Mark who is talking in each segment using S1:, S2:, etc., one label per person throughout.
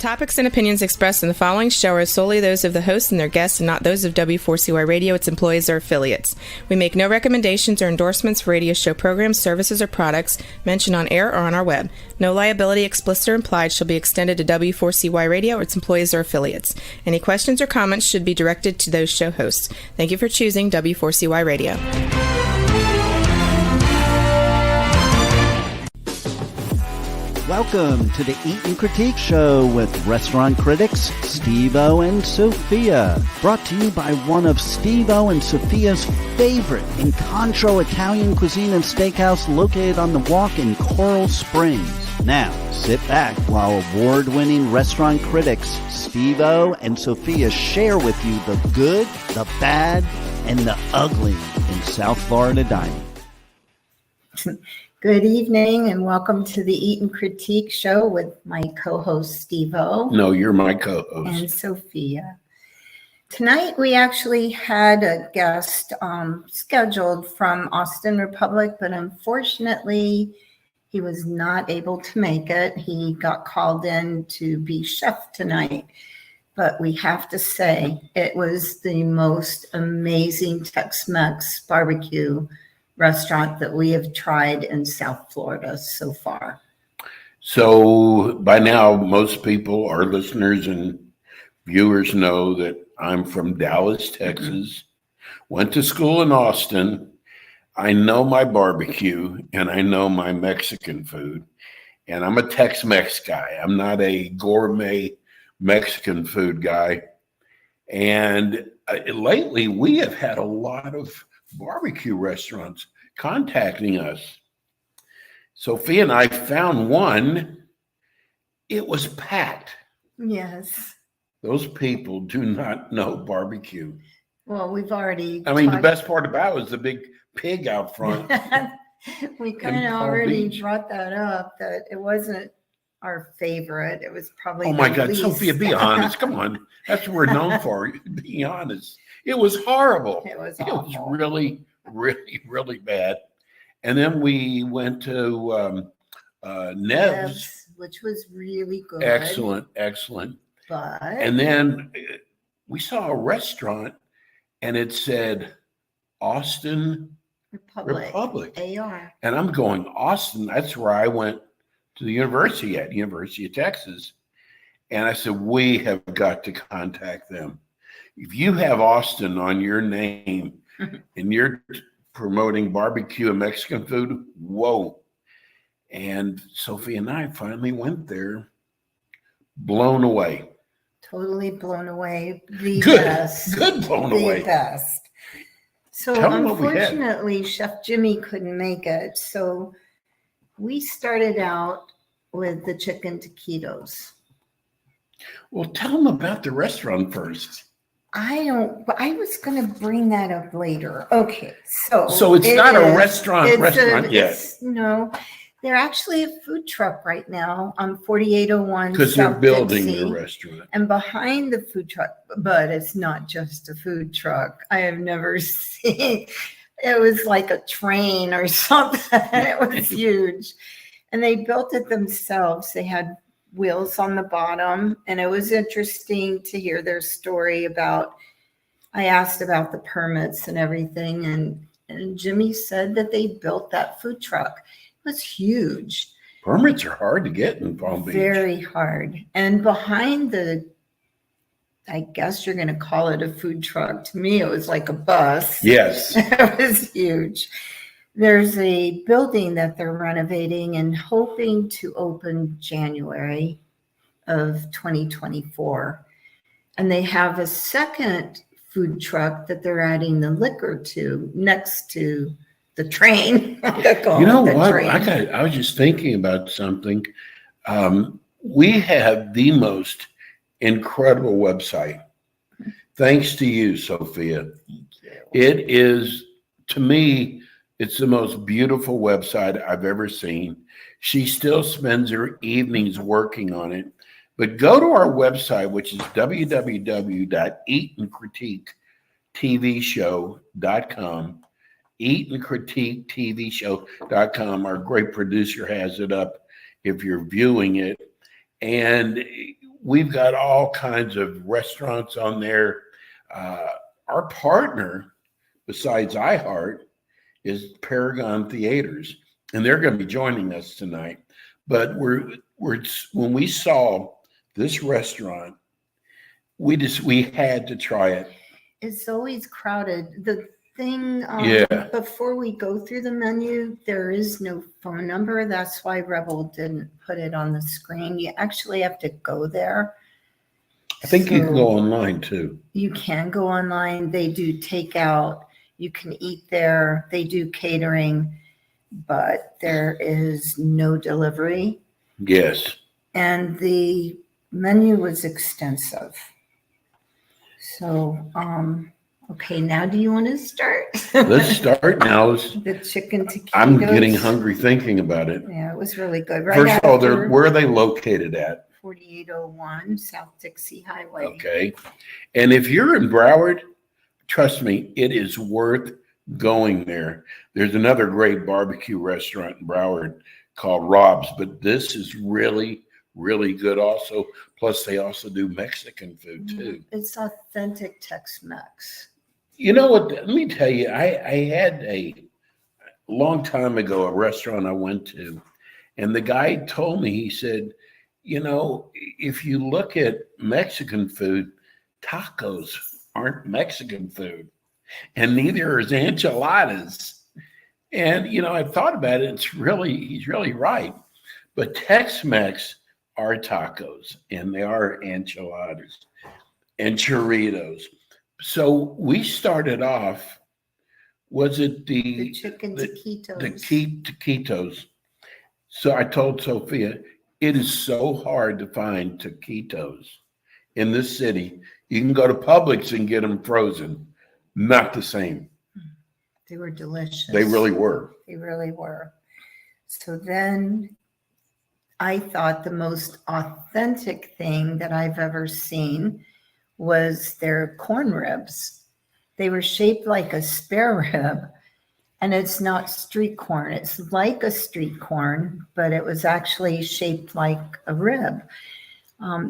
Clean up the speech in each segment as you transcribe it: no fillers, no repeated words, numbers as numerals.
S1: topics and opinions expressed in the following show are solely those of the host and their guests and not those of W4CY Radio, its employees, or affiliates. We make no recommendations or endorsements for radio show programs, services, or products mentioned on air or on our web. No liability, explicit or implied, shall be extended to W4CY Radio or its employees or affiliates. Any questions or comments should be directed to those show hosts. Thank you for choosing W4CY Radio.
S2: Welcome to the Eat and Critique Show with restaurant critics Steve-O and Sophia. Brought to you by one of Steve-O and Sophia's favorite Incontro Italian cuisine and steakhouse located on the Walk in Coral Springs. Now, sit back while award-winning restaurant critics Steve-O and Sophia share with you the good, the bad, and the ugly in South Florida dining.
S3: Good evening and welcome to the Eat and Critique Show with my co-host Steve-O.
S4: No, you're my co-host.
S3: And Sophia. Tonight we actually had a guest scheduled from Austin Republic, but unfortunately he was not able to make it. He got called in to be chef tonight. But we have to say it was the most amazing Tex-Mex barbecue restaurant that we have tried in South Florida so far.
S4: So by now, most people, our listeners and viewers, know that I'm from Dallas, Texas. Went to school in Austin. I know my barbecue and I know my Mexican food. And I'm a Tex-Mex guy. I'm not a gourmet Mexican food guy. And lately, we have had a lot of barbecue restaurants contacting us. Sophia and I found one. It was packed.
S3: Yes.
S4: Those people do not know barbecue.
S3: Well, we've already
S4: the best part about it was the big pig out front.
S3: We kind of already brought that up, that it wasn't our favorite. It was probably
S4: Oh my God,
S3: least.
S4: Sophia, be honest. Come on. That's what we're known for. Be honest. It was horrible.
S3: It was
S4: really, really, really bad. And then we went to Nev's,
S3: which was really good.
S4: Excellent.
S3: But
S4: And then we saw a restaurant and it said Austin Republic.
S3: AR.
S4: And I'm going, Austin, that's where I went to the University of Texas. And I said, we have got to contact them. If you have Austin on your name and you're promoting barbecue and Mexican food, whoa. And Sophie and I finally went there, blown away.
S3: Totally blown away. The
S4: Good blown away.
S3: The best. So unfortunately, Chef Jimmy couldn't make it. So we started out with the chicken taquitos.
S4: Well, tell them about the restaurant first.
S3: I was going to bring that up later. Okay,
S4: so it's not a restaurant yet.
S3: No, they're actually a food truck right now on 4801.
S4: Because they're building the restaurant.
S3: And behind the food truck, but it's not just a food truck. I have never seen, it was like a train or something. It was huge. And they built it themselves. They had wheels on the bottom, and it was interesting to hear their story about, I asked about the permits and everything, and Jimmy said that they built that food truck. It was huge.
S4: Permits are hard to get in Palm Beach.
S3: Very hard. And behind I guess you're going to call it a food truck. To me, it was like a bus.
S4: Yes.
S3: It was huge. There's a building that they're renovating and hoping to open January of 2024. And they have a second food truck that they're adding the liquor to next to the train.
S4: You know what? I was just thinking about something. We have the most incredible website. Thanks to you, Sophia. It is, to me, it's the most beautiful website I've ever seen. She still spends her evenings working on it. But go to our website, which is www.eatandcritiquetvshow.com. Eatandcritiquetvshow.com. Our great producer has it up if you're viewing it. And we've got all kinds of restaurants on there. Our partner, besides iHeart, is Paragon Theaters, and they're going to be joining us tonight. But we're when we saw this restaurant, we had to try it.
S3: It's always crowded. The thing,
S4: Yeah.
S3: before we go through the menu, there is no phone number. That's why Rebel didn't put it on the screen. You actually have to go there.
S4: I think you can go online too.
S3: You can go online. They do takeout. You can eat there. They do catering, but there is no delivery.
S4: Yes.
S3: And the menu was extensive. So, okay, now do you want to start?
S4: Let's start now.
S3: The chicken taquitos.
S4: I'm getting hungry thinking about it.
S3: Yeah, it was really good.
S4: First of all, where are they located at?
S3: 4801 South Dixie Highway.
S4: Okay. And if you're in Broward, trust me, it is worth going there. There's another great barbecue restaurant in Broward called Rob's, but this is really, really good also. Plus, they also do Mexican food too.
S3: It's authentic Tex-Mex.
S4: You know what? Let me tell you, I had a long time ago a restaurant I went to, and the guy told me, he said, you know, if you look at Mexican food, tacos aren't Mexican food, and neither is enchiladas. And, you know, I thought about it. He's really right. But Tex-Mex are tacos, and they are enchiladas and churritos. So we started off, was it
S3: The chicken taquitos.
S4: the taquitos. So I told Sophia, it is so hard to find taquitos in this city. You can go to Publix and get them frozen. Not the same.
S3: They were delicious.
S4: They really were.
S3: They really were. So then I thought the most authentic thing that I've ever seen was their corn ribs. They were shaped like a spare rib, and it's not street corn. It's like a street corn, but it was actually shaped like a rib.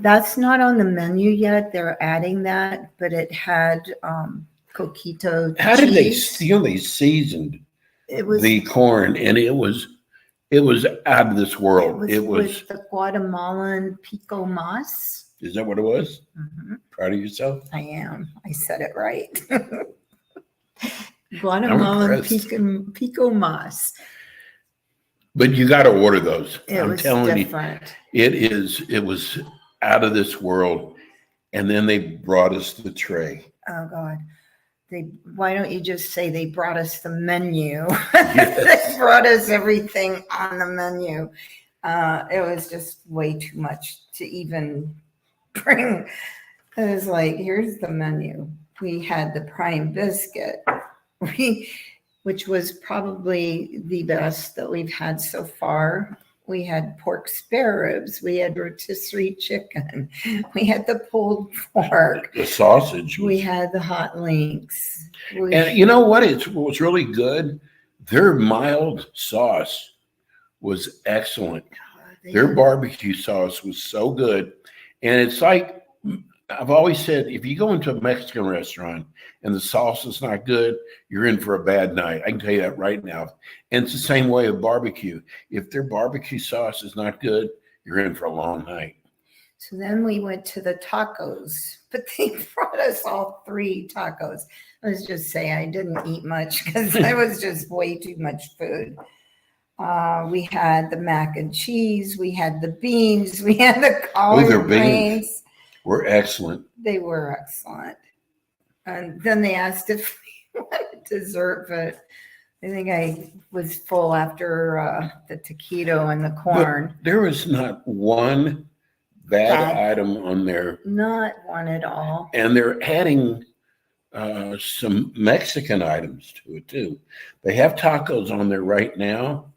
S3: That's not on the menu yet. They're adding that, but it had coquito
S4: How did they,
S3: cheese.
S4: they seasoned
S3: It was
S4: the corn, and it was out of this world. It was
S3: with the Guatemalan pico mas.
S4: Is that what it was?
S3: Mhm.
S4: Proud of yourself?
S3: I am. I said it right.
S4: I'm
S3: Guatemalan
S4: impressed.
S3: pico mas.
S4: But you got to order those.
S3: It
S4: I'm
S3: was
S4: telling
S3: different.
S4: you, it was out of this world. And then they brought us the tray.
S3: Oh God. Why don't you just say they brought us the menu?
S4: Yes.
S3: They brought us everything on the menu. It was just way too much to even bring. It was like, here's the menu. We had the prime biscuit, which was probably the best that we've had so far. We had pork spare ribs. We had rotisserie chicken. We had the pulled pork.
S4: The sausage.
S3: We had the hot links.
S4: And you know what? What's really good? Their mild sauce was excellent. Their barbecue sauce was so good. And it's like, I've always said, if you go into a Mexican restaurant and the sauce is not good, you're in for a bad night. I can tell you that right now. And it's the same way with barbecue. If their barbecue sauce is not good, you're in for a long night.
S3: So then we went to the tacos, but they brought us all 3 tacos. Let's just say I didn't eat much because it was just way too much food. We had the mac and cheese. We had the beans. We had the collard greens.
S4: Were excellent.
S3: They were excellent. And then they asked if we wanted dessert, but I think I was full after the taquito and the corn.
S4: But there was not one bad item on there.
S3: Not one at all.
S4: And they're adding some Mexican items to it too. They have tacos on there right now.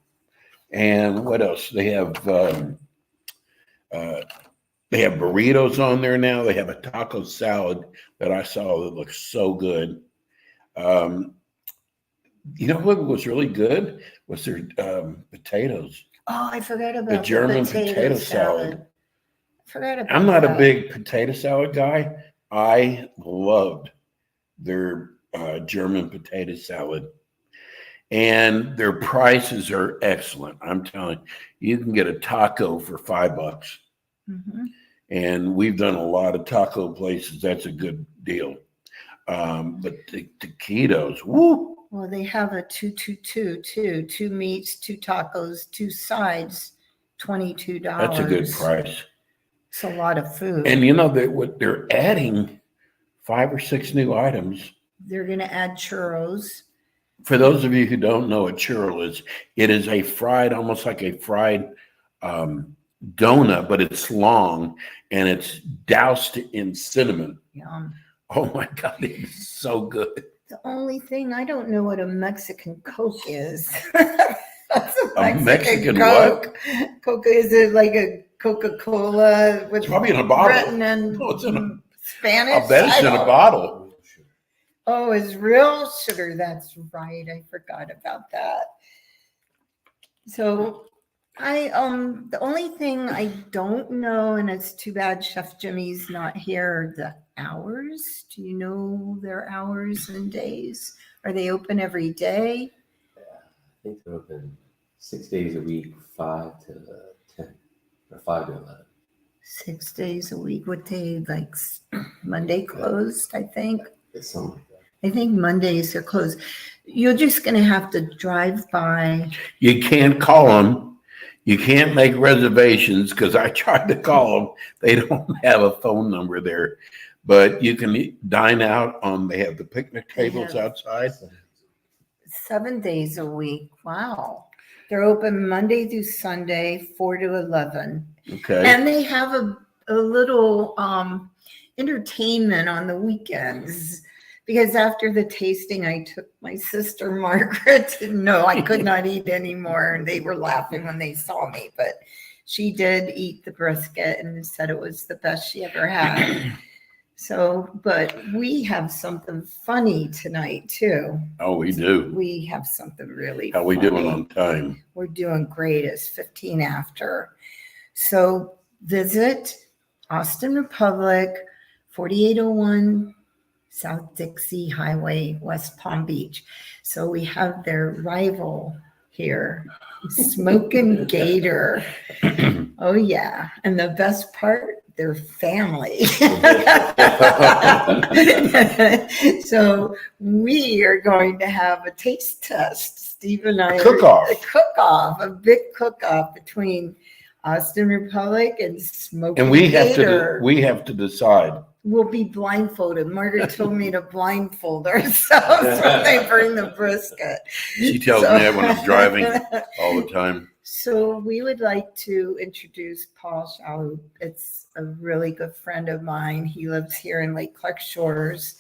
S4: And what else? They have burritos on there now. They have a taco salad that I saw that looks so good. You know what was really good was their potatoes.
S3: Oh, I forgot about
S4: the German potato salad.
S3: Forgot about
S4: I'm not a
S3: that.
S4: big potato salad guy. I loved their German potato salad, and their prices are excellent. I'm telling you, you can get a taco for $5,
S3: Mhm.
S4: and we've done a lot of taco places. That's a good deal. But the taquitos, woo!
S3: Well, they have a 222 too. 2 meats, 2 tacos, 2 sides, $22.
S4: That's a good price.
S3: It's a lot of food.
S4: And you know they're adding 5 or 6 new items.
S3: They're going to add churros.
S4: For those of you who don't know what churro is, it is a fried, almost like a fried donut, but it's long and it's doused in cinnamon.
S3: Yum.
S4: Oh my God, it's so good.
S3: The only thing, I don't know what a Mexican Coke is. That's
S4: A Mexican
S3: Coke. Coke, is it like a Coca-Cola with
S4: It's probably in a bottle.
S3: written in
S4: No, it's in a,
S3: Spanish?
S4: I'll bet it's in a bottle.
S3: Oh, it's real sugar. That's right. I forgot about that. So the only thing I don't know, and it's too bad Chef Jimmy's not here, are the hours. Do you know their hours and days? Are they open every day?
S5: I think they're open 6 days a week, 5 to 10, or 5 to 11.
S3: 6 days a week. What day? Like Monday closed, I think.
S5: It's something like that.
S3: I think Mondays are closed. You're just going to have to drive by.
S4: You can't call them. You can't make reservations because I tried to call them. They don't have a phone number there. But you can dine out on, they have the picnic tables outside.
S3: 7 days a week. Wow. They're open Monday through Sunday, 4 to 11.
S4: Okay.
S3: And they have a little entertainment on the weekends. Because after the tasting, I took my sister Margaret. No, I could not eat anymore. And they were laughing when they saw me. But she did eat the brisket and said it was the best she ever had. So, but we have something funny tonight, too.
S4: Oh, we do.
S3: We have something really
S4: How we
S3: funny.
S4: doing on time?
S3: We're doing great. It's 15 after. So visit Austin Republic, 4801 South Dixie Highway, West Palm Beach. So we have their rival here, Smokin' Gator. Oh, yeah. And the best part, their family. So we are going to have a taste test. Steve and I.
S4: Cook-off.
S3: A big cook-off between Austin Republic and Smokin'
S4: And we
S3: Gator.
S4: have to decide.
S3: We'll be blindfolded. Margaret told me to blindfold ourselves when they bring the brisket.
S4: She tells me that when I'm driving all the time.
S3: So we would like to introduce Paul Shalhoub. It's a really good friend of mine. He lives here in Lake Clark Shores.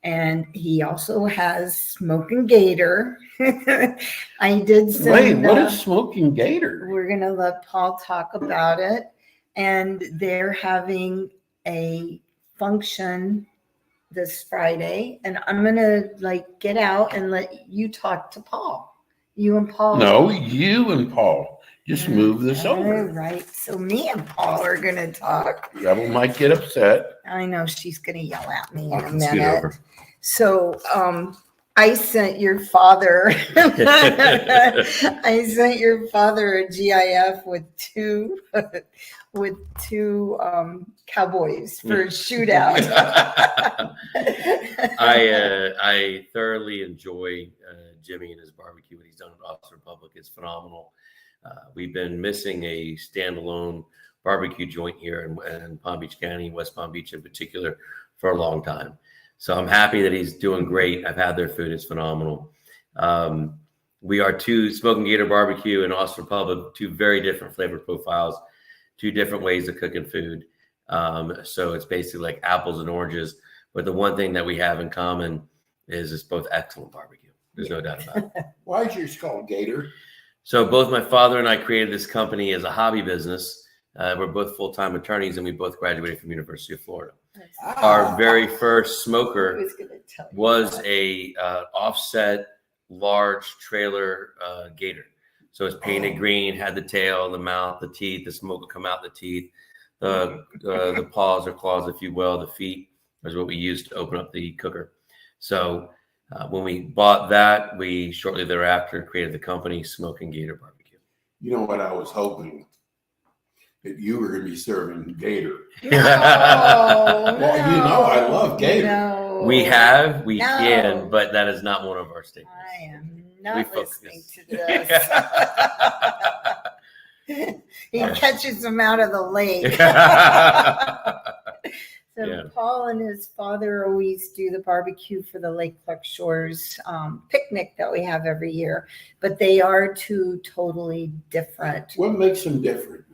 S3: And he also has Smokin' Gator. I did send,
S4: Wait, what is Smokin' Gator?
S3: We're going to let Paul talk about it. And they're having a function this Friday. And I'm going to get out and let you talk to Paul. You and Paul.
S4: No, you and Paul. Just move this over.
S3: All right. So me and Paul are going to talk.
S4: Rebel might get upset.
S3: I know she's going to yell at me in
S4: I
S3: a
S4: can scoot
S3: minute.
S4: over.
S3: So I sent your father I sent your father a GIF with two cowboys for a shootout.
S5: I thoroughly enjoy Jimmy and his barbecue. What he's done at Austin Republic is phenomenal. We've been missing a standalone barbecue joint here in Palm Beach County, West Palm Beach in particular, for a long time. So I'm happy that he's doing great. I've had their food. It's phenomenal. We are two Smokin' Gator Barbecue and Austin Republic, two very different flavor profiles, two different ways of cooking food. So it's basically like apples and oranges. But the one thing that we have in common is it's both excellent barbecue. There's no doubt about it.
S4: Why is yours called Gator?
S5: So both my father and I created this company as a hobby business. We're both full-time attorneys, and we both graduated from University of Florida. Our very first smoker was a offset large trailer gator. So it's painted green, had the tail, the mouth, the teeth. The smoke would come out the teeth. the paws or claws, if you will, the feet is what we use to open up the cooker. So when we bought that, we shortly thereafter created the company Smoking Gator Barbecue.
S4: You know what? I was hoping that you were going to be serving gator.
S3: No,
S4: Well, you know I love gator.
S3: No.
S5: We
S3: No.
S5: can, but that is not one of our staples.
S3: I am
S5: We
S3: not
S5: focus.
S3: listening to this. He catches them out of the lake. So
S5: Yeah.
S3: Paul and his father always do the barbecue for the Lake Clark Shores picnic that we have every year, but they are two totally different.
S4: What makes them different?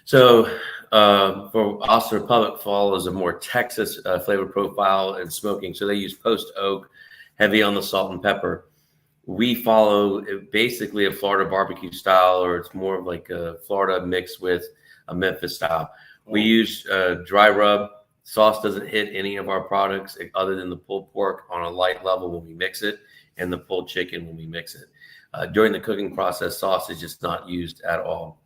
S5: So for Austin Republic follows a more Texas flavor profile and smoking. So they use post oak, heavy on the salt and pepper. We follow basically a Florida barbecue style, or it's more of like a Florida mixed with a Memphis style. We use dry rub. Sauce doesn't hit any of our products other than the pulled pork on a light level when we mix it, and the pulled chicken when we mix it. During the cooking process, sauce is just not used at all.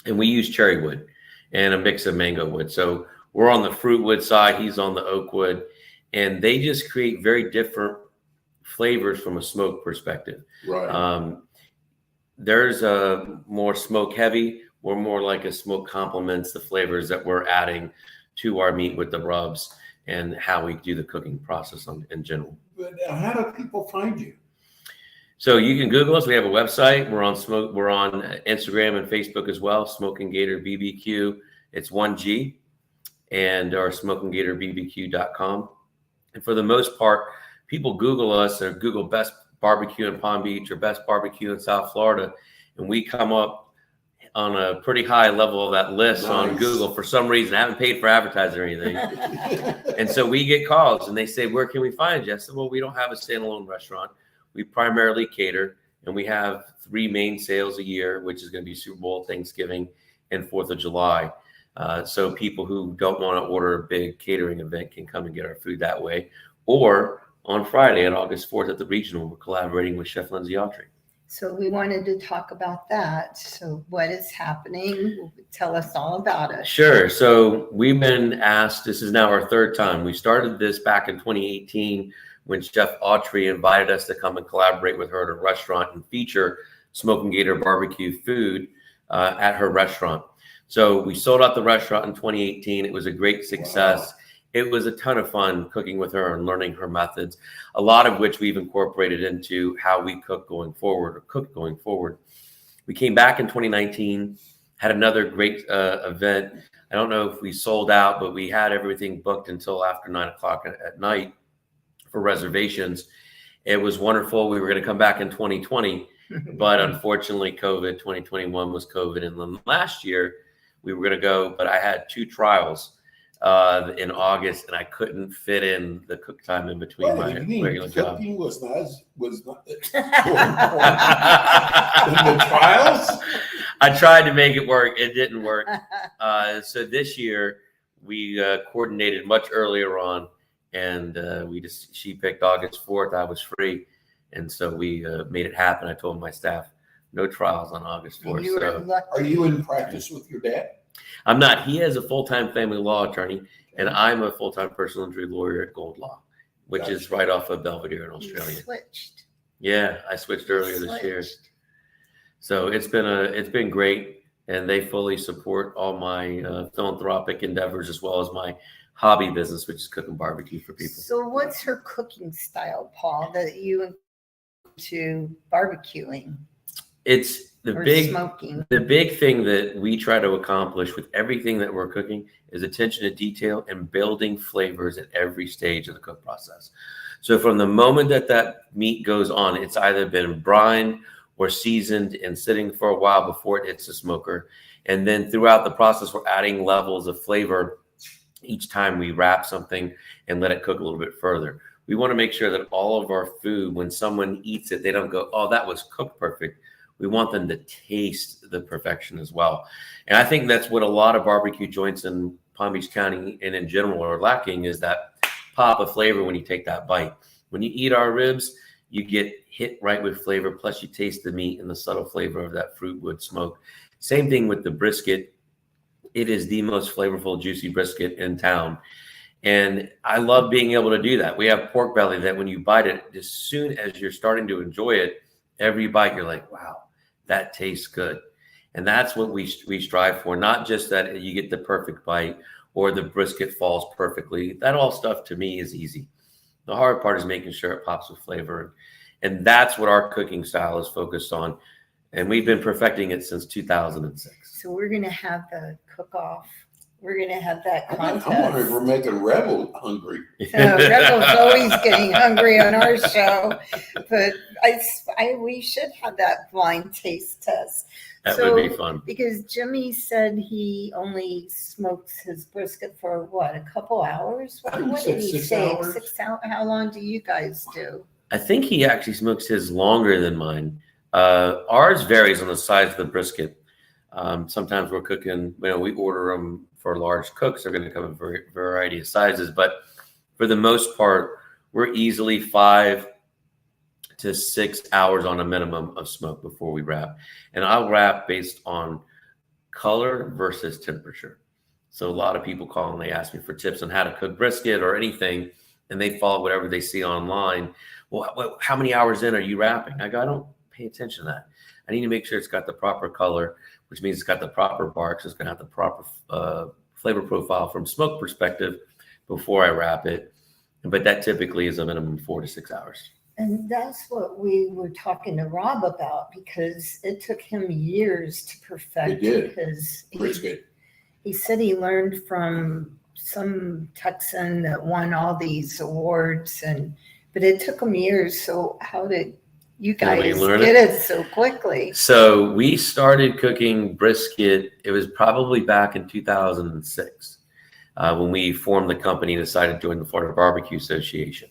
S5: And we use cherry wood and a mix of mango wood. So we're on the fruit wood side, he's on the oak wood, and they just create very different flavors from a smoke perspective.
S4: Right.
S5: There's a more smoke heavy. We're more like a smoke complements the flavors that we're adding to our meat with the rubs and how we do the cooking process in general.
S4: But how do people find you?
S5: So you can Google us. We have a website. We're on Instagram and Facebook as well. Smoking Gator BBQ. It's 1G, and our SmokingGatorBBQ.com. And for the most part, people Google us or Google best barbecue in Palm Beach or best barbecue in South Florida, and we come up on a pretty high level of that list on Google for some reason. I haven't paid for advertising or anything. And so we get calls and they say, where can we find you? I said, well, we don't have a standalone restaurant. We primarily cater, and we have 3 main sales a year, which is going to be Super Bowl, Thanksgiving, and 4th of July. So people who don't want to order a big catering event can come and get our food that way. Or on Friday on August 4th at the regional, we're collaborating with Chef Lindsay Autry.
S3: So we wanted to talk about that. So what is happening? Tell us all about it.
S5: Sure. So we've been asked, this is now our 3rd time. We started this back in 2018 when Chef Autry invited us to come and collaborate with her at a restaurant and feature Smoking Gator barbecue food at her restaurant. So we sold out the restaurant in 2018. It was a great success. Wow. It was a ton of fun cooking with her and learning her methods, a lot of which we've incorporated into how we cook going forward or cook going forward. We came back in 2019, had another great event. I don't know if we sold out, but we had everything booked until after 9:00 at night for reservations. It was wonderful. We were going to come back in 2020, but unfortunately, 2021 was COVID. And then last year we were going to go, but I had 2 trials in August, and I couldn't fit in the cook time in between my regular job.
S4: Was not in the trials.
S5: I tried to make it work. It didn't work. So this year we coordinated much earlier on, and she picked August 4th. I was free, and so we made it happen. I told my staff no trials on August 4th.
S4: Are you in practice with your dad?
S5: I'm not. He is a full-time family law attorney, and I'm a full-time personal injury lawyer at Gold Law, which is right off of Belvedere in Australia.
S3: You switched.
S5: Yeah, I switched earlier this year. So it's been great, and they fully support all my philanthropic endeavors as well as my hobby business, which is cooking barbecue for people.
S3: So what's her cooking style, Paul, that you into barbecuing?
S5: It's
S3: smoking.
S5: The big thing that we try to accomplish with everything that we're cooking is attention to detail and building flavors at every stage of the cook process. So from the moment that meat goes on, it's either been brined or seasoned and sitting for a while before it hits the smoker. And then throughout the process, we're adding levels of flavor each time we wrap something and let it cook a little bit further. We want to make sure that all of our food, when someone eats it, they don't go, oh, that was cooked perfect. We want them to taste the perfection as well. And I think that's what a lot of barbecue joints in Palm Beach County and in general are lacking, is that pop of flavor when you take that bite. When you eat our ribs, you get hit right with flavor, plus you taste the meat and the subtle flavor of that fruit wood smoke. Same thing with the brisket it is the most flavorful, juicy brisket in town. And I love being able to do that. We have pork belly that when you bite it, as soon as you're starting to enjoy it, every bite, you're like, wow, that tastes good. And that's what we strive for. Not just that you get the perfect bite or the brisket falls perfectly. That all stuff to me is easy. The hard part is making sure it pops with flavor. And that's what our cooking style is focused on. And we've been perfecting it since 2006.
S3: So we're going to have the cook-off. We're going to have that contest.
S4: I'm wondering if we're making Rebel hungry.
S3: So Rebel's always getting hungry on our show, but we should have that blind taste test.
S5: That would be fun.
S3: Because Jimmy said he only smokes his brisket for what, a couple hours? What did he say? 6 hours? How long do you guys do?
S5: I think he actually smokes his longer than mine. Ours varies on the size of the brisket. Sometimes we're cooking, we order them for large cooks. They're going to come in a variety of sizes. But for the most part, we're easily 5 to 6 hours on a minimum of smoke before we wrap. And I'll wrap based on color versus temperature. So a lot of people call and they ask me for tips on how to cook brisket or anything, and they follow whatever they see online. Well, how many hours in are you wrapping? I go, I don't pay attention to that. I need to make sure it's got the proper color, which means it's got the proper bark. So it's going to have the proper flavor profile from smoke perspective before I wrap it. But that typically is a minimum 4 to 6 hours.
S3: And that's what we were talking to Rob about, because it took him years to perfect.
S4: It did.
S3: Because he said he learned from some Texan that won all these awards, but it took him years. So how did you guys get it so quickly?
S5: So we started cooking brisket. It was probably back in 2006 when we formed the company and decided to join the Florida Barbecue Association.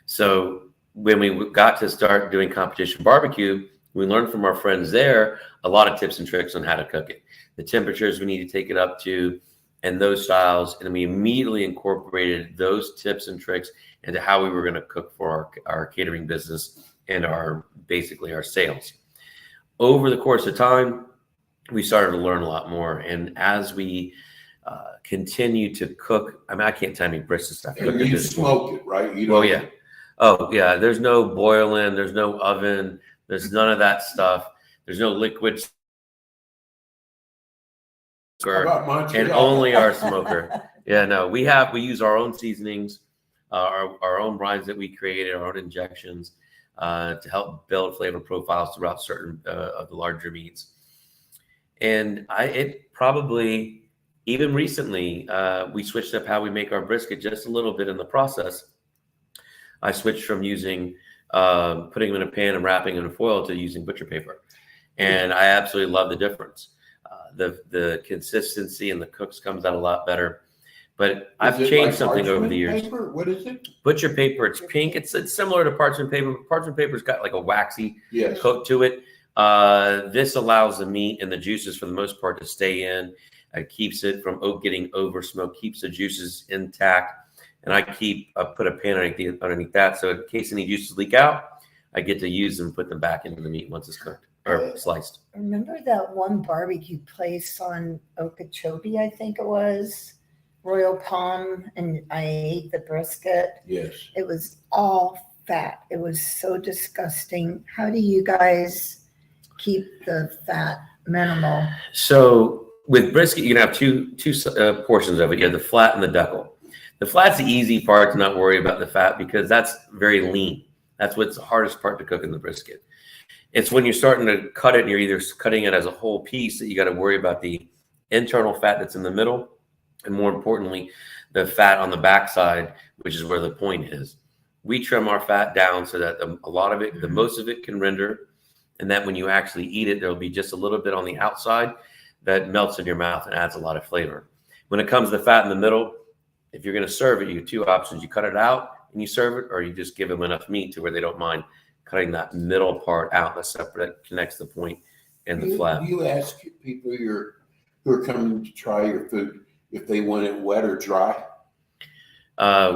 S5: So when we got to start doing competition barbecue, we learned from our friends there a lot of tips and tricks on how to cook it, the temperatures we need to take it up to, and those styles. And we immediately incorporated those tips and tricks into how we were going to cook for our catering business and basically our sales. Over the course of time, we started to learn a lot more. And as we continue to cook, I can't tell you brisket stuff.
S4: And you smoke it, right?
S5: Yeah. Oh, yeah. There's no boiling. There's no oven. There's none of that stuff. There's no liquid. And only our smoker. Yeah, no, we use our own seasonings, our own brines that we created, our own injections to help build flavor profiles throughout certain of the larger meats. And it probably, even recently, we switched up how we make our brisket just a little bit in the process. I switched from using putting them in a pan and wrapping in foil to using butcher paper. And I absolutely love the difference. The consistency and the cooks comes out a lot better. But I've changed something over the years.
S4: Paper? What is it?
S5: Butcher paper. It's pink. It's similar to parchment paper. Parchment paper's got like a waxy coat to it. This allows the meat and the juices for the most part to stay in. It keeps it from getting over smoked, keeps the juices intact. And I put a pan underneath that. So in case any juices leak out, I get to use them and put them back into the meat once it's cooked or sliced.
S3: Remember that one barbecue place on Okeechobee, I think it was, Royal Palm, and I ate the brisket.
S4: Yes. It
S3: was all fat. It was so disgusting. How do you guys keep the fat minimal?
S5: So with brisket, you can have two portions of it. You have the flat and the deckle. The flat's the easy part to not worry about the fat because that's very lean. That's what's the hardest part to cook in the brisket. It's when you're starting to cut it and you're either cutting it as a whole piece that you got to worry about the internal fat that's in the middle, and more importantly, the fat on the backside, which is where the point is. We trim our fat down so that a lot of it, the most of it can render, and that when you actually eat it, there'll be just a little bit on the outside that melts in your mouth and adds a lot of flavor. When it comes to the fat in the middle, if you're going to serve it, you have two options. You cut it out and you serve it, or you just give them enough meat to where they don't mind cutting that middle part out that connects the point and the flat.
S4: You ask people who are coming to try your food if they want it wet or dry?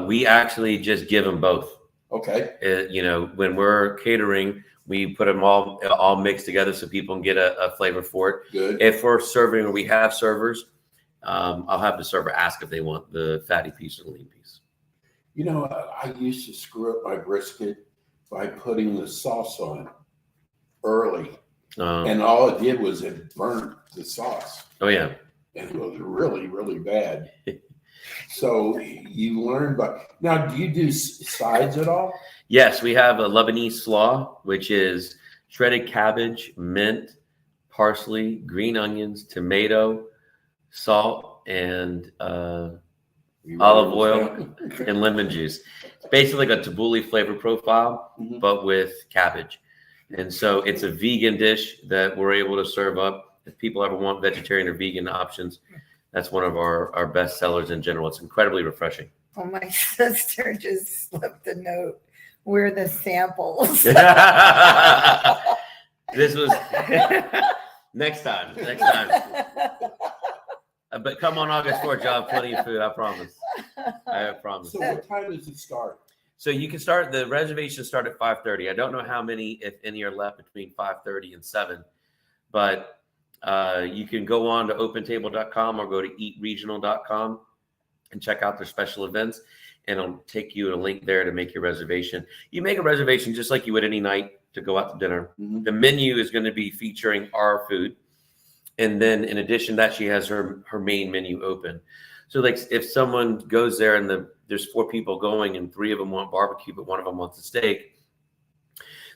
S5: We actually just give them both.
S4: Okay.
S5: When we're catering, we put them all mixed together so people can get a flavor for it.
S4: Good.
S5: If we're serving or we have servers, I'll have the server ask if they want the fatty piece or the lean piece.
S4: You know, I used to screw up my brisket by putting the sauce on early. And all it did was it burnt the sauce.
S5: Oh, yeah.
S4: And it was really, really bad. So you learn, but now do you do sides at all?
S5: Yes, we have a Lebanese slaw, which is shredded cabbage, mint, parsley, green onions, tomato, salt, and olive oil and lemon juice. It's basically like a tabbouleh flavor profile, but with cabbage. And so it's a vegan dish that we're able to serve up. If people ever want vegetarian or vegan options, that's one of our best sellers in general. It's incredibly refreshing.
S3: Well, my sister just slipped a note. We're the samples.
S5: This was next time. But come on August 4th, you'll have plenty of food. I promise. I promise.
S4: So what time does it start?
S5: So you can start, the reservations start at 5:30. I don't know how many, if any, are left between 5:30 and 7, but you can go on to opentable.com or go to eatregional.com and check out their special events, and it'll take you to a link there to make your reservation. You make a reservation just like you would any night to go out to dinner. The menu is going to be featuring our food. And then in addition to that, she has her main menu open. So like if someone goes there and there's 4 people going and 3 of them want barbecue, but 1 of them wants a steak,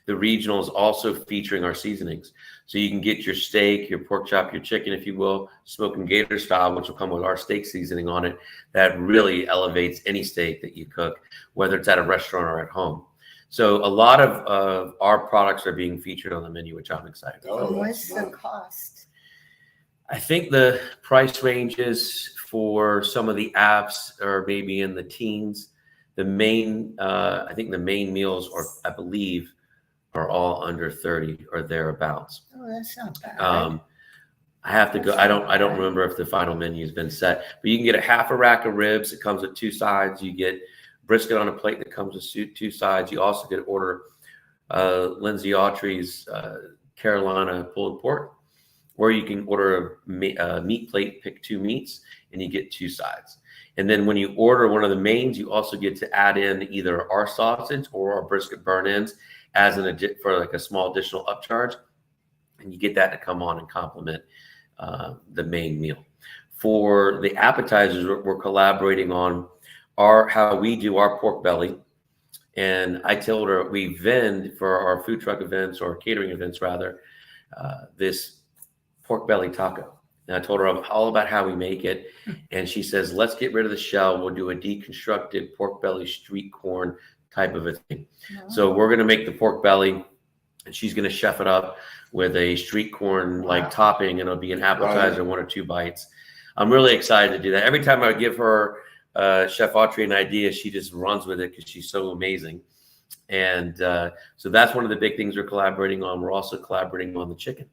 S5: the regional is also featuring our seasonings. So you can get your steak, your pork chop, your chicken, if you will, smoking gator style, which will come with our steak seasoning on it. That really elevates any steak that you cook, whether it's at a restaurant or at home. So a lot of our products are being featured on the menu, which I'm excited about.
S3: What's the cost?
S5: I think the price ranges for some of the apps are maybe in the teens. The main, I think the main meals are, I believe, are all under 30 or thereabouts.
S3: Oh, that's not bad.
S5: I have to go. I don't remember if the final menu has been set, but you can get a half a rack of ribs. It comes with 2 sides. You get brisket on a plate that comes with 2 sides. You also get order Lindsay Autry's Carolina pulled pork, or you can order a meat plate, pick 2 meats, and you get 2 sides. And then when you order one of the mains, you also get to add in either our sausage or our brisket burn-ins as for like a small additional upcharge. And you get that to come on and complement the main meal. For the appetizers, we're collaborating on how we do our pork belly. And I told her we vend for our food truck events or catering events rather, this pork belly taco. And I told her all about how we make it. And she says, let's get rid of the shell. We'll do a deconstructed pork belly street corn type of a thing. So we're going to make the pork belly and she's going to chef it up with a street corn like topping, and it'll be an appetizer, 1 or 2 bites. I'm really excited to do that. Every time I give her Chef Autry an idea, she just runs with it because she's so amazing. And so that's one of the big things we're collaborating on. We're also collaborating on the chicken.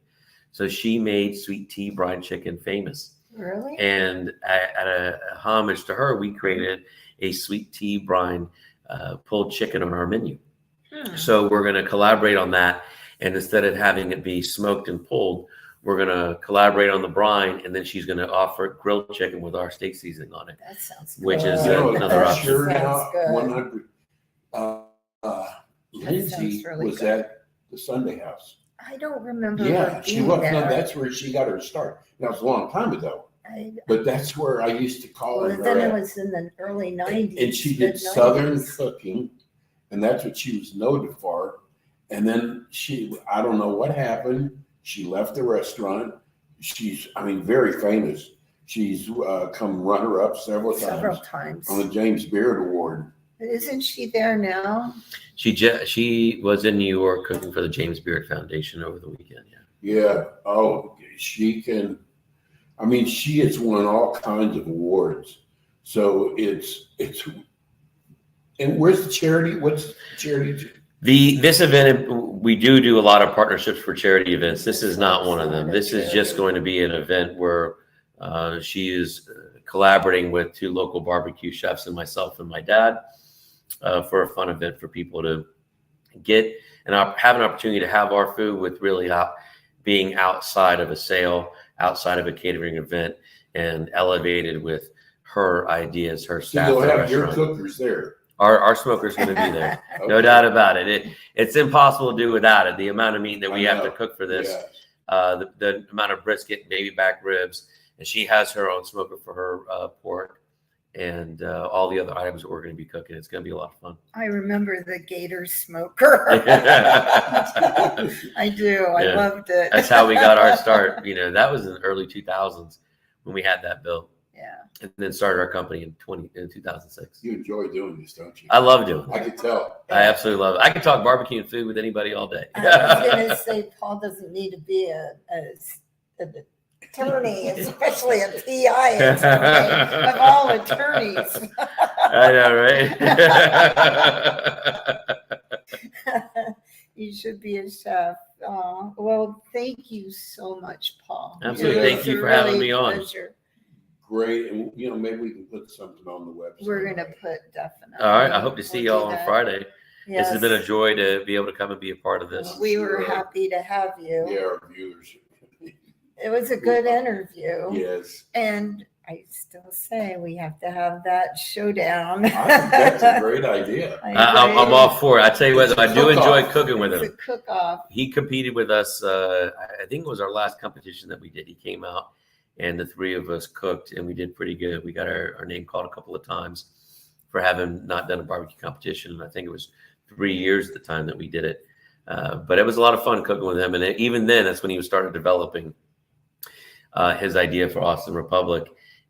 S5: So she made sweet tea brine chicken famous.
S3: Really?
S5: And at a homage to her, we created a sweet tea brine pulled chicken on our menu. So we're going to collaborate on that. And instead of having it be smoked and pulled, we're going to collaborate on the brine. And then she's going to offer grilled chicken with our steak seasoning on it.
S3: That sounds good.
S5: Which is another option.
S4: Sure
S3: Sounds
S4: now,
S3: good.
S4: 100. Lindsay
S3: really
S4: was
S3: good.
S4: at the Sunday House.
S3: I don't remember.
S4: Yeah,
S3: her
S4: she
S3: being
S4: was.
S3: there.
S4: No, that's where she got her start. That was a long time ago. But that's where I used to call
S3: Well,
S4: her.
S3: then it
S4: at.
S3: was in the early 90s.
S4: And she did
S3: mid-
S4: Southern
S3: 90s.
S4: cooking, and that's what she was noted for. And then I don't know what happened. She left the restaurant. She's, very famous. She's come runner-up several times on the James Beard Award.
S3: But isn't she there now?
S5: She was in New York cooking for the James Beard Foundation over the weekend.
S4: Yeah. Oh, she can. She has won all kinds of awards. So it's. And where's the charity? What's the charity?
S5: This event, we do a lot of partnerships for charity events. This is not one of them. This is just going to be an event where she is collaborating with 2 local barbecue chefs and myself and my dad for a fun event for people to get and have an opportunity to have our food with really being outside of a sale, outside of a catering event, and elevated with her ideas, her
S4: So
S5: staff.
S4: you'll
S5: at the
S4: have your
S5: restaurant.
S4: cookers there.
S5: Our smoker's going to be there. No
S4: Okay.
S5: doubt about it. It's impossible to do without it. The amount of meat that we
S4: I
S5: have to
S4: know.
S5: cook for this,
S4: Yeah.
S5: the amount of brisket, baby back ribs, and she has her own smoker for her pork and all the other items that we're going to be cooking. It's going to be a lot of fun.
S3: I remember the Gator smoker. I do. I
S5: Yeah.
S3: loved it.
S5: That's how we got our start. That was in the early 2000s when we had that built,
S3: Yeah.
S5: and then started our company in 2006.
S4: You enjoy doing this, don't you?
S5: I love doing it.
S4: I can tell.
S5: I absolutely love it. I can talk barbecue and food with anybody all day.
S3: I was going to say, Paul doesn't need to be an attorney, especially a PI attorney of all attorneys.
S5: I know, right?
S3: You should be a chef. Well, thank you so much, Paul.
S5: Absolutely.
S3: It was
S5: Thank you
S3: a
S5: for having
S3: really
S5: me on.
S3: pleasure.
S4: Great. And, maybe we can put something on the website.
S3: We're going to put definitely.
S5: All right. I hope to see
S3: We'll
S5: y'all
S3: do
S5: on
S3: that.
S5: Friday.
S3: Yes.
S5: This has been a joy to be able to come and be a part of this.
S3: We were happy to have you.
S4: Yeah, our viewers.
S3: It was a good interview.
S4: Yes.
S3: And I still say we have to have that showdown.
S4: I think that's a great idea.
S5: I'm all for it. I tell you what, I do enjoy
S4: Cook-off.
S5: cooking with
S3: It's a
S5: him.
S3: cook-off.
S5: He competed with us. I think it was our last competition that we did. He came out and the three of us cooked and we did pretty good. We got our name called a couple of times for having not done a barbecue competition. And I think it was 3 years at the time that we did it. But it was a lot of fun cooking with him. And even then, that's when he started developing his idea for Austin Republic.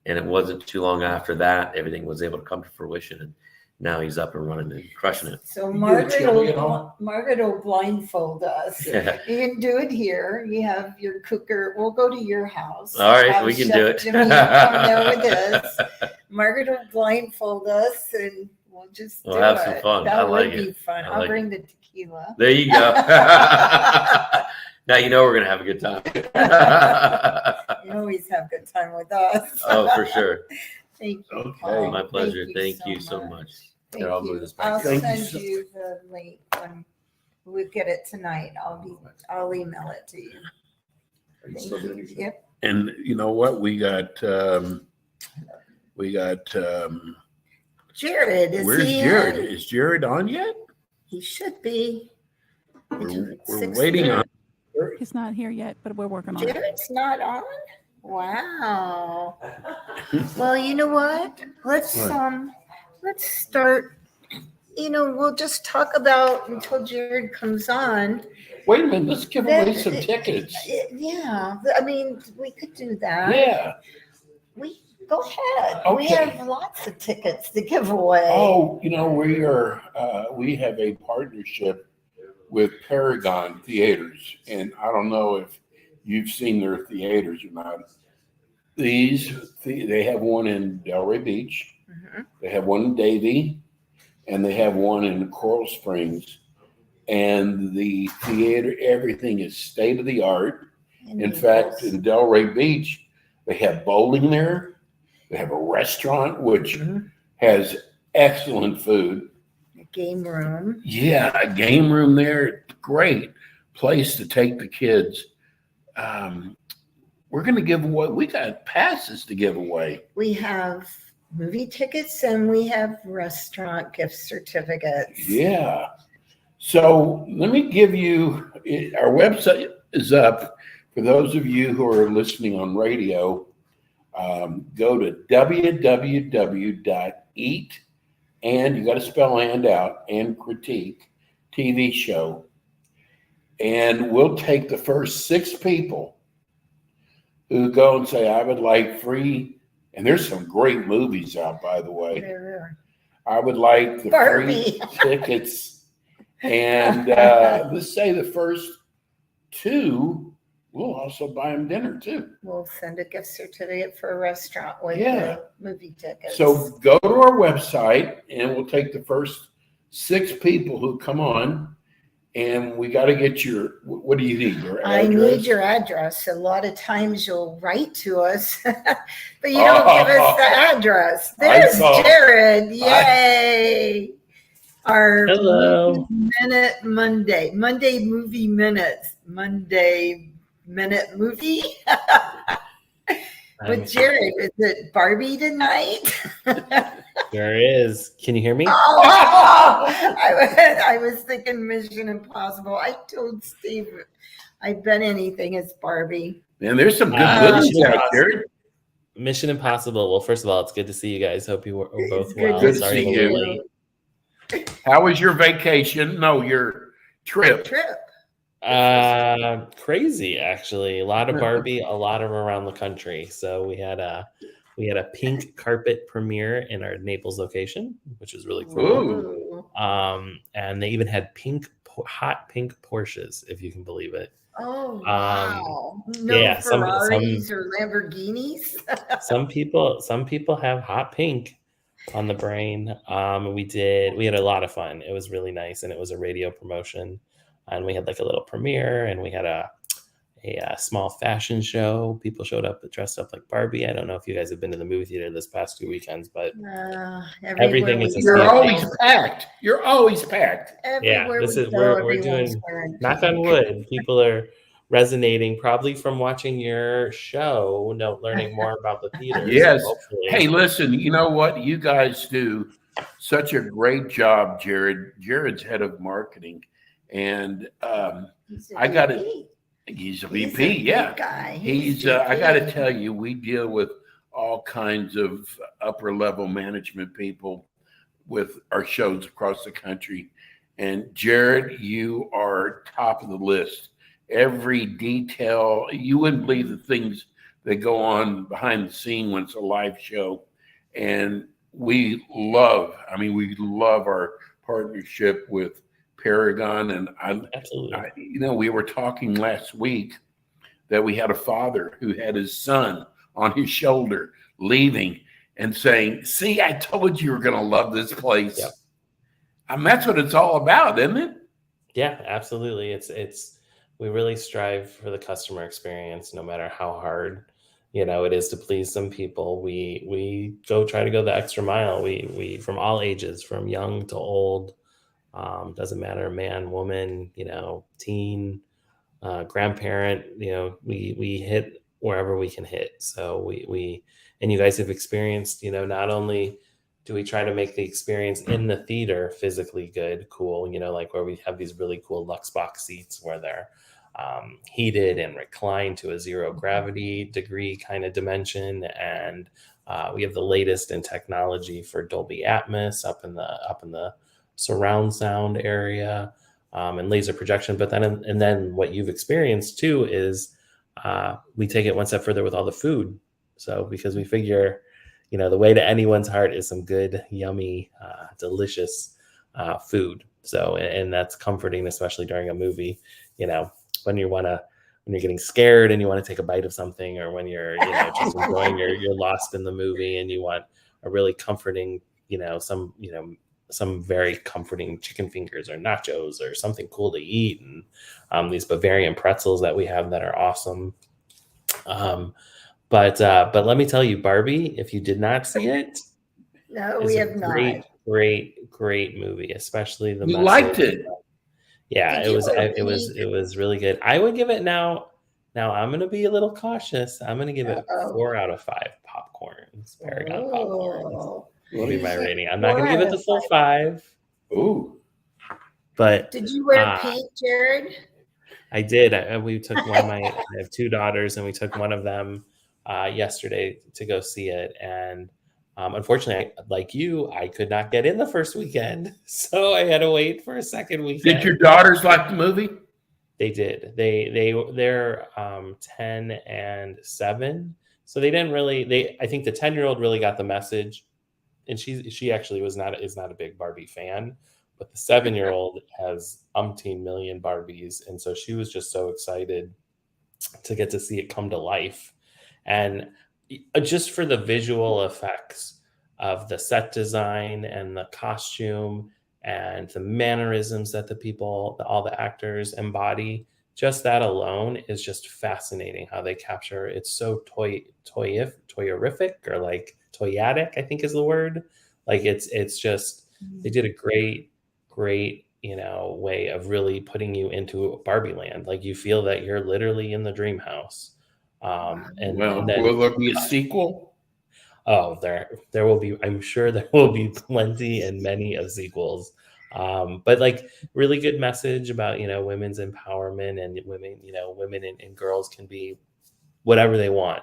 S5: And it wasn't too long after that, everything was able to come to fruition. And now he's up and running and crushing it.
S3: So
S4: You
S3: Margaret
S4: get a chili at all?
S3: will blindfold us. You can do it here. You have your cooker. We'll go to your house.
S5: All right,
S3: Have
S5: we can
S3: Chef
S5: do it.
S3: Jimmy come there with us. Margaret will blindfold us, and we'll just
S5: We'll
S3: do
S5: have
S3: it.
S5: some fun.
S3: That
S5: I
S3: would
S5: like
S3: be
S5: it.
S3: fun.
S5: I
S3: I'll
S5: like
S3: bring the tequila.
S5: There you go. Now you know we're going to have a good time.
S3: You always have good time with us.
S5: Oh, for sure.
S3: Thank you.
S4: Okay.
S3: Paul.
S5: My pleasure. Thank you
S3: so
S5: so much.
S3: Thank
S5: Here, I'll
S3: you.
S5: move this back.
S3: I'll
S4: Thank you
S3: send
S4: so-
S3: you the link when we get it tonight. I'll email it to you. Thank you. Yep.
S4: And you know what? We got
S3: Jared, is
S4: where's
S3: he
S4: Jared?
S3: in?
S4: Is Jared on yet?
S3: He should be.
S4: We're
S3: Six
S4: waiting
S3: thirty.
S4: on.
S6: He's not here yet, but we're working on it.
S3: Jared's not on? Wow. Well, you know what? Let's start, we'll just talk about until Jared comes on.
S4: Wait a minute. Let's give away
S3: Then-
S4: some tickets.
S3: Yeah, I mean, we could do that.
S4: Yeah.
S3: Go ahead. We
S4: Okay.
S3: have lots of tickets to give away.
S4: Oh, we have a partnership with Paragon Theaters, and I don't know if you've seen their theaters or not. They have one in Delray Beach,
S3: Mhm.
S4: they have one in Davie, and they have one in Coral Springs. And the theater, everything is state of the art. In fact, in Delray Beach, they have bowling there. They have a restaurant which
S3: Mhm.
S4: has excellent food.
S3: Game room.
S4: Yeah, a game room there. Great place to take the kids. We're going to give away, we got passes to give away.
S3: We have movie tickets and we have restaurant gift certificates.
S4: Yeah. So let me give you, our website is up. For those of you who are listening on radio, go to www.eat, and you got to spell and out, and critique TV show. And we'll take the first 6 people who go and say, I would like free, and there's some great movies out, by the way.
S3: There
S4: I would like the
S3: Barbie.
S4: free tickets. And let's say the first 2, we'll also buy them dinner too.
S3: We'll send a gift certificate for a restaurant with
S4: Yeah.
S3: the movie tickets.
S4: So go to our website and we'll take the first 6 people who come on, and we got to get your, what do you need? Your
S3: I
S4: address?
S3: need your address. A lot of times you'll write to us, but you don't give us the address. There's
S4: saw-
S3: Jared. Yay. Our
S5: Hello.
S3: Monday movie minutes, Monday minute movie. With Jared, is it Barbie tonight?
S7: There is. Can you hear me?
S3: I was thinking Mission Impossible. I told Steve I'd bet anything it's Barbie.
S4: Man, there's some good movies out there.
S7: Mission Impossible. Well, first of all, it's good to see you guys. Hope you were both well.
S4: Good to see you. How was your vacation? No, your trip.
S7: Crazy, actually. A lot of Barbie, a lot of around the country. So we had a pink carpet premiere in our Naples location, which is really cool. And they even had hot pink Porsches, if you can believe it.
S3: Oh wow! No Ferraris or Lamborghinis.
S7: some people have hot pink on the brain. We had a lot of fun. It was really nice, and it was a radio promotion, and we had like a little premiere, and we had a small fashion show. People showed up dressed up like Barbie. I don't know if you guys have been to the movie theater this past 2 weekends, but everything is.
S4: You're always packed. You're always packed.
S3: Everywhere
S7: we're doing. Knock on wood. People are resonating probably from watching your show, learning more about the theater.
S4: Yes.
S7: So
S4: hey, listen. You know what? You guys do such a great job, Jared. Jared's head of marketing, and I got it. He's a VP, yeah.
S3: Guy.
S4: He's I got to tell you, we deal with all kinds of upper level management people with our shows across the country. And Jared, you are top of the list. Every detail, you wouldn't believe the things that go on behind the scene when it's a live show. And we love our partnership with Paragon, and we were talking last week that we had a father who had his son on his shoulder leaving and saying, "See, I told you were going to love this place." Yep. That's what it's all about, isn't it?
S7: Yeah, absolutely. It's we really strive for the customer experience, no matter how hard it is to please some people. We try to go the extra mile. We from all ages, from young to old. Doesn't matter, man, woman, teen, grandparent, we hit wherever we can hit. So we and you guys have experienced, not only do we try to make the experience in the theater physically good, cool, like where we have these really cool Lux box seats where they're heated and reclined to a zero gravity degree kind of dimension. And we have the latest in technology for Dolby Atmos up in the surround sound area, and laser projection. But then what you've experienced too is we take it one step further with all the food. So because we figure, the way to anyone's heart is some good, yummy, delicious food. So, and that's comforting, especially during a movie, when you're getting scared and you want to take a bite of something, or when you're, just enjoying you're lost in the movie and you want a really comforting, some very comforting chicken fingers or nachos or something cool to eat, and these Bavarian pretzels that we have that are awesome. But let me tell you, Barbie, if you did not see it,
S3: no, we have not.
S7: Great movie, especially the.
S4: You liked it.
S7: Yeah, it was really good. I would give it now. I'm going to be a little cautious. I'm going to give it 4 out of 5 popcorns, Paragon popcorns. Will be my rating. I'm not going to give it the full 5.
S4: Ooh.
S7: But
S3: did you wear pink, Jared?
S7: I did. We took one. I have 2 daughters, and we took one of them yesterday to go see it. And unfortunately, like you, I could not get in the first weekend, so I had to wait for a second weekend.
S4: Did your daughters like the movie?
S7: They did. They're 10 and 7, so they didn't really. I think the 10-year-old really got the message. And she actually is not a big Barbie fan, but the 7-year-old has umpteen million Barbies, and so she was just so excited to get to see it come to life, and just for the visual effects of the set design and the costume and the mannerisms that all the actors embody. Just that alone is just fascinating how they capture. It's so toyerific, or like toyatic, I think is the word. Like it's just, they did a great, way of really putting you into Barbie land. Like you feel that you're literally in the dream house.
S4: Well,
S7: then
S4: will there be a sequel?
S7: oh, there will be. I'm sure there will be plenty and many of sequels. But like really good message about women's empowerment and women women and girls can be whatever they want.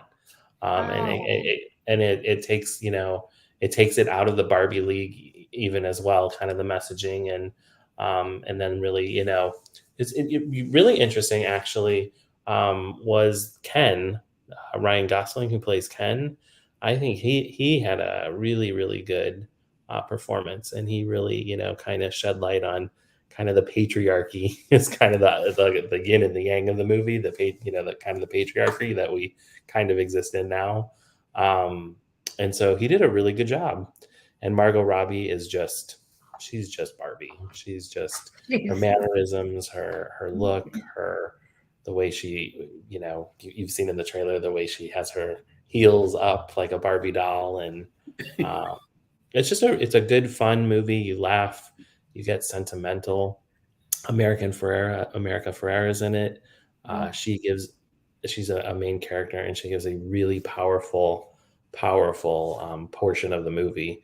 S7: And it takes it takes it out of the Barbie league even as well, kind of the messaging and then really it's really interesting actually. Was Ken Ryan Gosling, who plays Ken. I think he had a really good performance, and he really kind of shed light on kind of the patriarchy. It's kind of the yin and the yang of the movie, the kind of the patriarchy that we kind of exist in now. And so he did a really good job. And Margot Robbie is she's just Barbie. She's just her mannerisms, her look, the way she, you've seen in the trailer, the way she has her heels up like a Barbie doll. And it's a good, fun movie. You laugh, you get sentimental. America Ferrera is in it. She's a main character, and she gives a really powerful portion of the movie,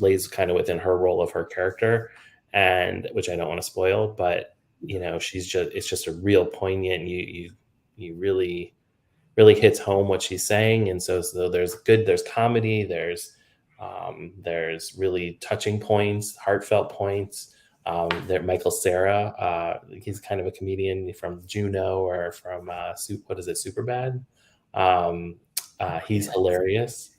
S7: lays kind of within her role of her character, and which I don't want to spoil, but it's just a real poignant. You really hits home what she's saying, and so there's comedy, there's really touching points, heartfelt points. There, Michael Cera, he's kind of a comedian from Juno or from Superbad. He's hilarious,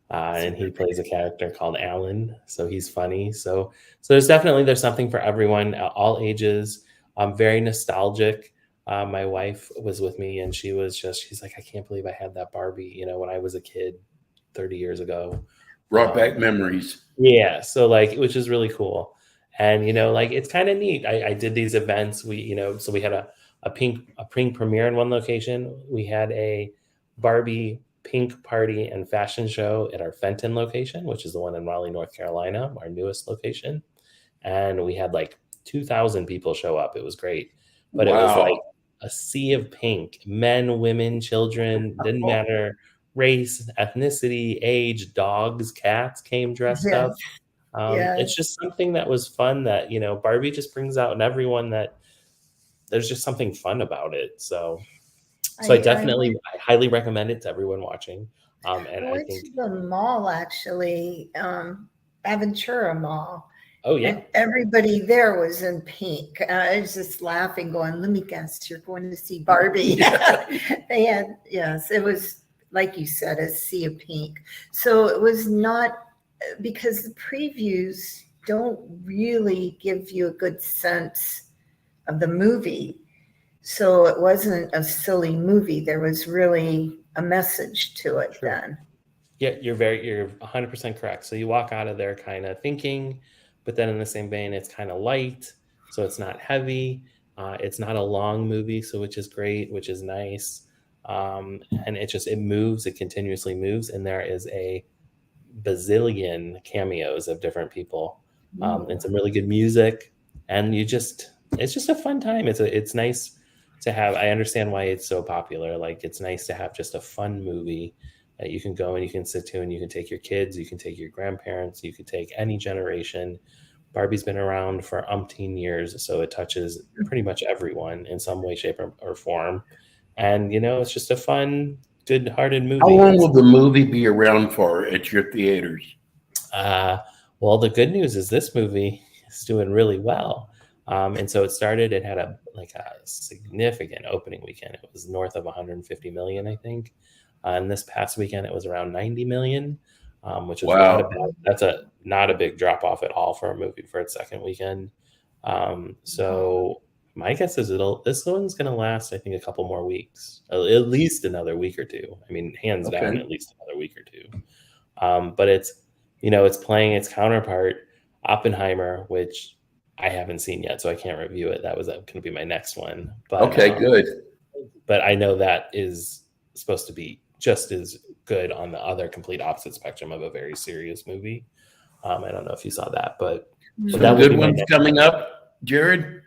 S7: and he plays a character called Alan, so he's funny. So there's something for everyone, all ages. Very nostalgic. My wife was with me, and she's like, I can't believe I had that Barbie, when I was a kid 30 years ago.
S4: Brought back memories.
S7: Yeah. So which is really cool. And, it's kind of neat. I did these events. So we had a pink premiere in one location. We had a Barbie pink party and fashion show at our Fenton location, which is the one in Raleigh, North Carolina, our newest location. And we had 2,000 people show up. It was great. But It was like a sea of pink, men, women, children, didn't matter, race, ethnicity, age, dogs, cats came dressed up. It's just something that was fun that, Barbie just brings out in everyone, that there's just something fun about it. So I highly recommend it to everyone watching. And
S3: I went to the mall, actually, Aventura Mall.
S7: Oh, yeah.
S3: And everybody there was in pink. I was just laughing, going, let me guess, you're going to see Barbie. They had, yes, it was, like you said, a sea of pink. So it was not, because the previews don't really give you a good sense of the movie. So it wasn't a silly movie. There was really a message to it then.
S7: Yeah, you're 100% correct. So you walk out of there kind of thinking, but then in the same vein, it's kind of light. So it's not heavy. It's not a long movie, so which is great, which is nice. And it moves, it continuously moves. And there is a bazillion cameos of different people, and some really good music. And it's just a fun time. It's nice to have. I understand why it's so popular. It's nice to have just a fun movie that you can go and you can sit to, and you can take your kids, you can take your grandparents, you can take any generation. Barbie's been around for umpteen years, so it touches pretty much everyone in some way, shape, or form. And it's just a fun, good-hearted movie.
S4: How long will the movie be around for at your theaters?
S7: Well, the good news is this movie is doing really well. And so it had a significant opening weekend. It was north of 150 million, I think. And this past weekend, it was around 90 million, which is not a big drop off at all for a movie for its second weekend. So my guess is this one's going to last, I think, a couple more weeks, at least another week or two. I mean, hands down, at least another week or two. But it's playing its counterpart, Oppenheimer, which I haven't seen yet, so I can't review it. That was going to be my next one. But,
S4: good.
S7: But I know that is supposed to be just as good on the other complete opposite spectrum of a very serious movie. I don't know if you saw that, but
S4: that good one's coming up, Jared.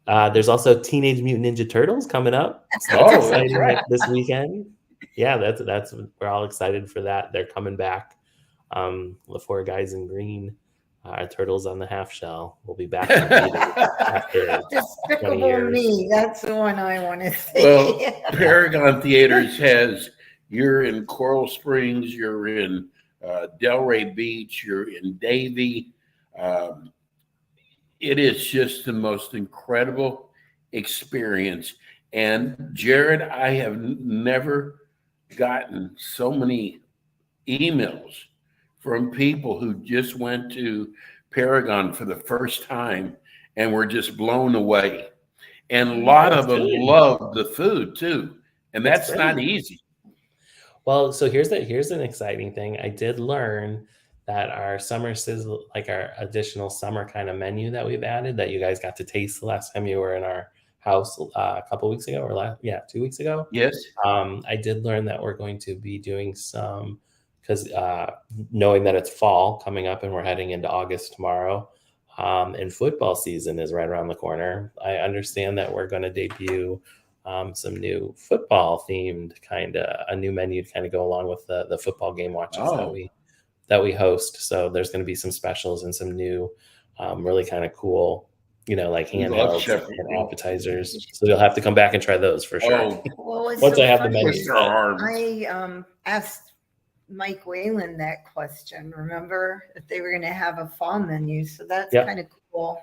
S7: There's also Teenage Mutant Ninja Turtles coming up. So
S4: Oh,
S7: that's exciting this weekend. Yeah, that's we're all excited for that. They're coming back. The four guys in green, Turtles on the Half Shell, will be back in theaters after 20
S3: Despicable
S7: years.
S3: Me. That's the one I want to see.
S4: Well, Paragon Theaters has, you're in Coral Springs, you're in Delray Beach, you're in Davie. It is just the most incredible experience. And Jared, I have never gotten so many emails from people who just went to Paragon for the first time and were just blown away. And a lot of them love the food too. And that's not easy.
S7: Well, so here's an exciting thing. I did learn that our summer sizzle, like our additional summer kind of menu that we've added that you guys got to taste the last time you were in our house a couple weeks ago, or 2 weeks ago.
S4: Yes.
S7: I did learn that we're going to be doing some, because knowing that it's fall coming up and we're heading into August tomorrow, and football season is right around the corner. I understand that we're going to debut some new football themed a new menu to kind of go along with the football game watches that we host. So there's going to be some specials and some new really kind of cool, like handhelds and appetizers. So you'll have to come back and try those for sure. Once I have the menu set.
S3: I asked Mike Whalen that question. Remember if they were going to have a fall menu? So that's kind of cool.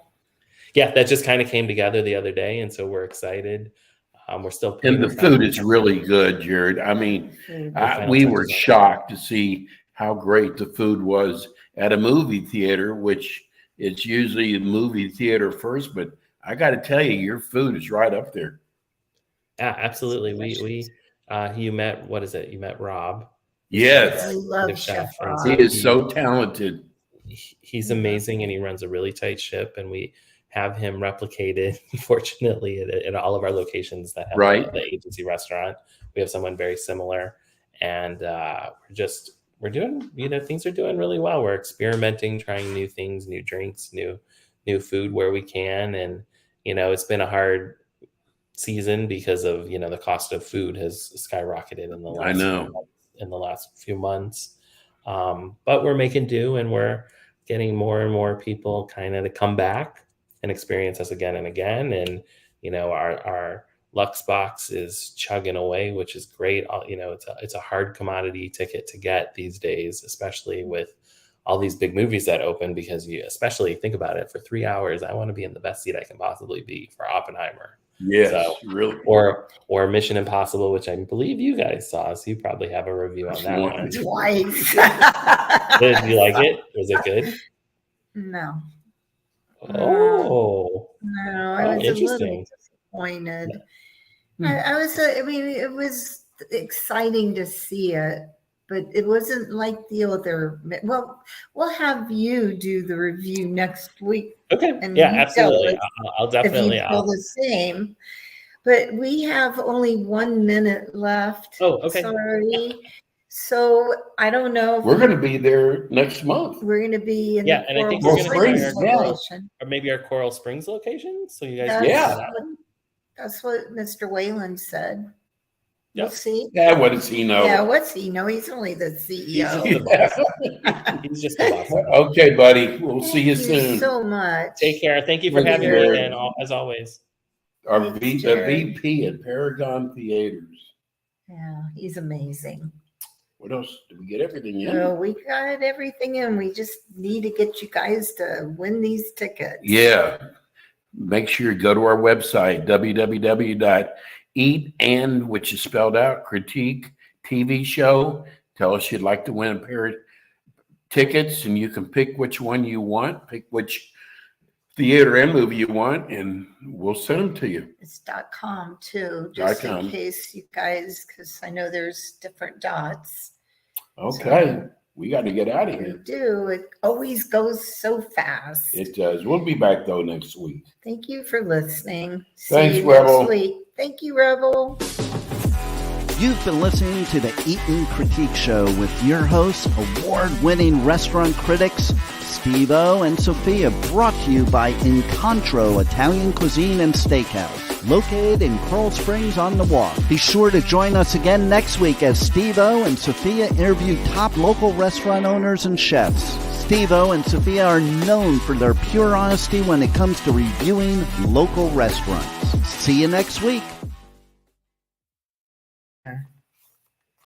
S7: Yeah, that just kind of came together the other day, and so we're excited. We're still
S4: and the food is really good, Jared. I mean, we were shocked to see how great the food was at a movie theater, which it's usually a movie theater first. But I got to tell you, your food is right up there.
S7: Yeah, absolutely. You met You met Rob.
S4: Yes,
S3: I love Chef Rob.
S4: He is so talented.
S7: He's amazing, and he runs a really tight ship, and we have him replicated, fortunately, at all of our locations that have the agency restaurant. We have someone very similar, and we're doing, things are doing really well. We're experimenting, trying new things, new drinks, new food where we can, and it's been a hard season because of the cost of food has skyrocketed in the last few months. But we're making do, and we're getting more and more people kind of to come back and experience us again and again. And, our Lux box is chugging away, which is great. It's a hard commodity ticket to get these days, especially with all these big movies that open, because you especially think about it, for 3 hours, I want to be in the best seat I can possibly be for Oppenheimer.
S4: Yes,
S7: so,
S4: really.
S7: Or Mission Impossible, which I believe you guys saw, so you probably have a review on that one.
S3: Twice.
S7: Did you like it? Was it good?
S3: No.
S7: Oh.
S3: No, I was a little disappointed. It was exciting to see it, but it wasn't like the other. Well, we'll have you do the review next week.
S7: Okay. Yeah, absolutely. I'll definitely.
S3: If you feel the same. But we have only 1 minute left.
S7: Oh, okay.
S3: Sorry. So I don't know.
S4: We're going to be there next month.
S3: We're going to be in
S7: and I think we're going to be
S3: location.
S7: Or maybe our Coral Springs location. So you guys
S3: that's what Mr. Whalen said.
S7: Yep.
S3: We'll see.
S4: Yeah, what does he know?
S3: Yeah, what's he know? He's only the CEO.
S7: He's just the boss.
S4: Okay, buddy. We'll see you soon.
S3: Thank you so much.
S7: Take care. Thank you for having me again, as always.
S4: Our VP at Paragon Theaters.
S3: Yeah, he's amazing.
S4: What else? Did we get everything in?
S3: Well, we got everything in. We just need to get you guys to win these tickets.
S4: Yeah. Make sure you go to our website, www.eat which is spelled out, critique TV show. Tell us you'd like to win a pair of tickets, and you can pick which one you want, pick which theater and movie you want, and we'll send them to you.
S3: It's .com too, just in case you guys, because I know there's different dots.
S4: Okay. So, we got to get out of here.
S3: We do. It always goes so fast.
S4: It does. We'll be back, though, next week.
S3: Thank you for listening.
S4: Thanks,
S3: See you
S4: Rebel.
S3: next week. Thank you, Rebel.
S2: You've been listening to the Eatin' Critique Show with your hosts, award-winning restaurant critics Steve-O and Sophia, brought to you by Incontro Italian Cuisine and Steakhouse, located in Coral Springs on the Walk. Be sure to join us again next week as Steve-O and Sophia interview top local restaurant owners and chefs. Steve-O and Sophia are known for their pure honesty when it comes to reviewing local restaurants. See you next week.